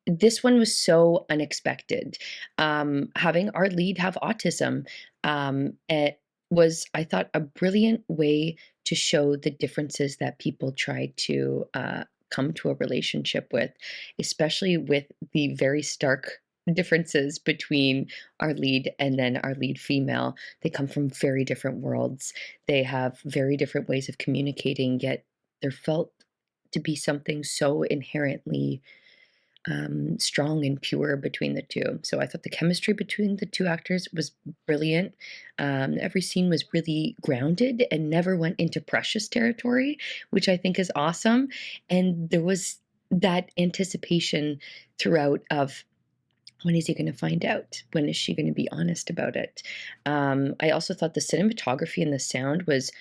this one was so unexpected. Having our lead have autism, it was, I thought, a brilliant way to show the differences that people try to come to a relationship with, especially with the very stark differences between our lead and then our lead female. They come from very different worlds. They have very different ways of communicating, yet there felt to be something so inherently strong and pure between the two. So I thought the chemistry between the two actors was brilliant. Every scene was really grounded and never went into precious territory, which I think is awesome. And there was that anticipation throughout of, when is he going to find out? When is she going to be honest about it? I also thought the cinematography and the sound was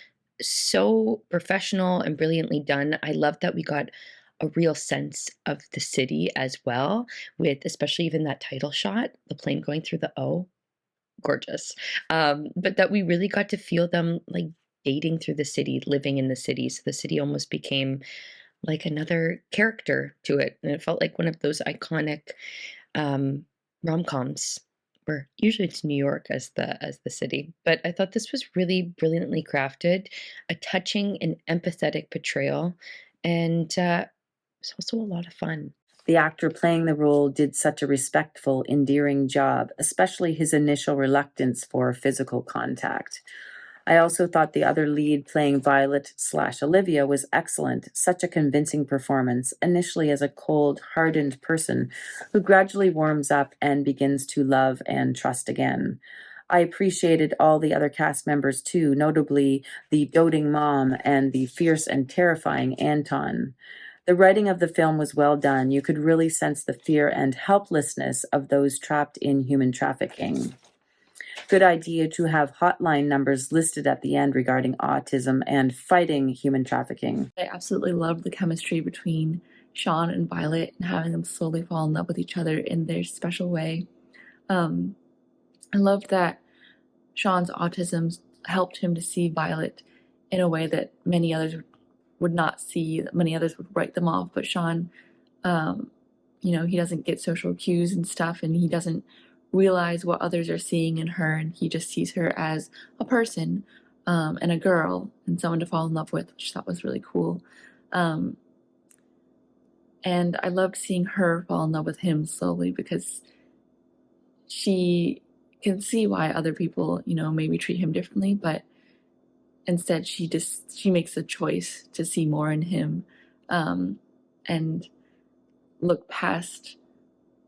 so professional and brilliantly done. I love that we got a real sense of the city as well, with especially even that title shot, the plane going through the O, gorgeous. But that we really got to feel them like dating through the city, living in the city. So the city almost became like another character to it. And it felt like one of those iconic um, rom-coms where usually it's New York as the city. But I thought this was really brilliantly crafted, a touching and empathetic portrayal, and it's also a lot of fun. The actor playing the role did such a respectful, endearing job, especially his initial reluctance for physical contact. I also thought the other lead playing Violet/Olivia was excellent, such a convincing performance, initially as a cold, hardened person who gradually warms up and begins to love and trust again. I appreciated all the other cast members too, notably the doting mom and the fierce and terrifying Anton. The writing of the film was well done. You could really sense the fear and helplessness of those trapped in human trafficking. Good idea to have hotline numbers listed at the end regarding autism and fighting human trafficking. I absolutely loved the chemistry between Shawn and Violet and having them slowly fall in love with each other in their special way. Um, I loved that Shawn's autism helped him to see Violet in a way that many others would not see, that many others would write them off. But Shawn, um, he doesn't get social cues and stuff, and he doesn't realize what others are seeing in her, and he just sees her as a person, and a girl and someone to fall in love with, which I thought was really cool. Um, and I loved seeing her fall in love with him slowly because she can see why other people, maybe treat him differently, but instead she makes a choice to see more in him, and look past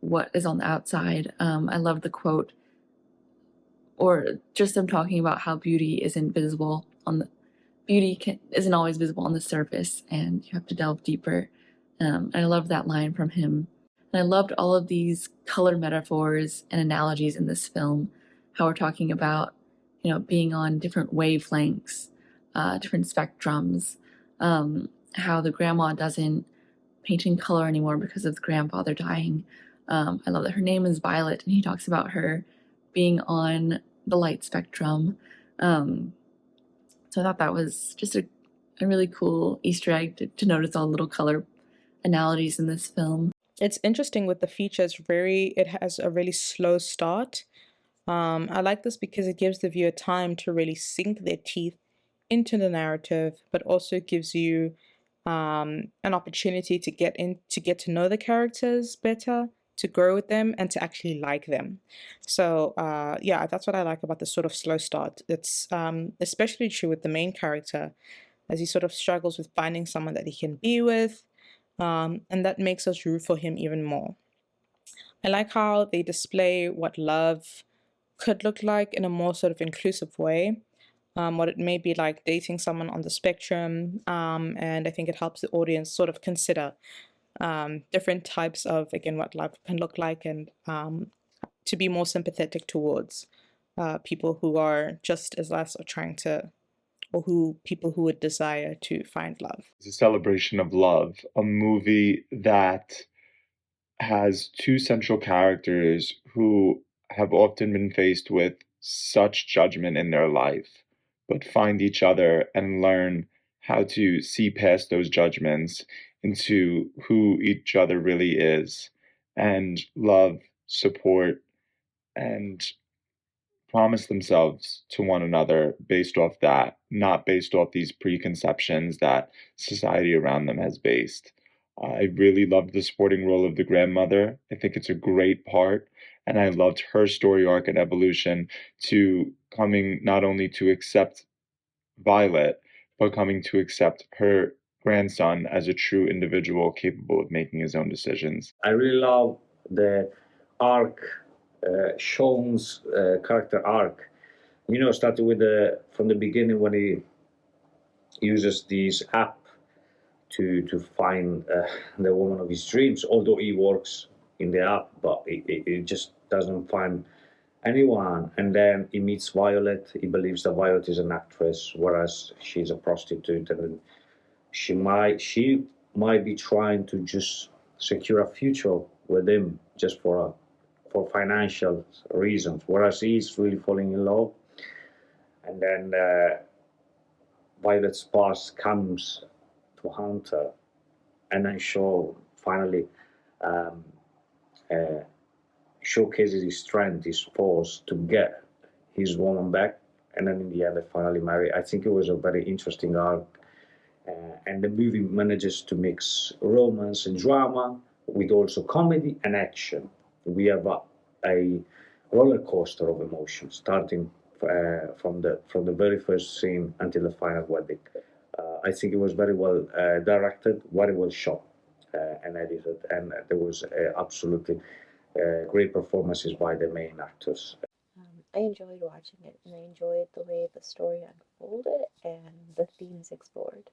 what is on the outside. I love the quote, or just them talking about how isn't always visible on the surface, and you have to delve deeper. And I love that line from him. And I loved all of these color metaphors and analogies in this film. How we're talking about, being on different wavelengths, different spectrums. How the grandma doesn't paint in color anymore because of the grandfather dying. I love that her name is Violet, and he talks about her being on the light spectrum. So I thought that was just a really cool Easter egg to notice all the little color analogies in this film. It's interesting with the features, it has a really slow start. I like this because it gives the viewer time to really sink their teeth into the narrative, but also gives you an opportunity to get to know the characters better, to grow with them, and to actually like them. So yeah, that's what I like about this sort of slow start. It's especially true with the main character, as he sort of struggles with finding someone that he can be with, and that makes us root for him even more. I like how they display what love could look like in a more sort of inclusive way, what it may be like dating someone on the spectrum, and I think it helps the audience sort of consider different types of, again, what love can look like, and to be more sympathetic towards people who are just as us, or trying to, or people who would desire to find love. It's a celebration of love, a movie that has two central characters who have often been faced with such judgment in their life, but find each other and learn how to see past those judgments into who each other really is. and love, support, and promise themselves to one another based off that, not based off these preconceptions that society around them has based. I really loved the supporting role of the grandmother. I think it's a great part. And I loved her story arc and evolution to coming not only to accept Violet, but coming to accept her grandson as a true individual capable of making his own decisions. I really love the arc, Shawn's character arc. You know, starting with from the beginning when he uses this app to find the woman of his dreams. Although he works in the app, but he just doesn't find anyone. And then he meets Violet. He believes that Violet is an actress, whereas she's a prostitute, and she might be trying to just secure a future with him just for financial reasons, whereas he's really falling in love. And then Violet's boss comes to hunt her, and then Shaw finally um, uh, showcases his strength, his force to get his woman back, and then in the end they finally marry. I think it was a very interesting arc, and the movie manages to mix romance and drama with also comedy and action. We have a roller coaster of emotions, starting from the very first scene until the final wedding. I think it was very well directed, very well shot and edited, and there was absolutely great performances by the main actors. I enjoyed watching it, and I enjoyed the way the story unfolded and the themes explored.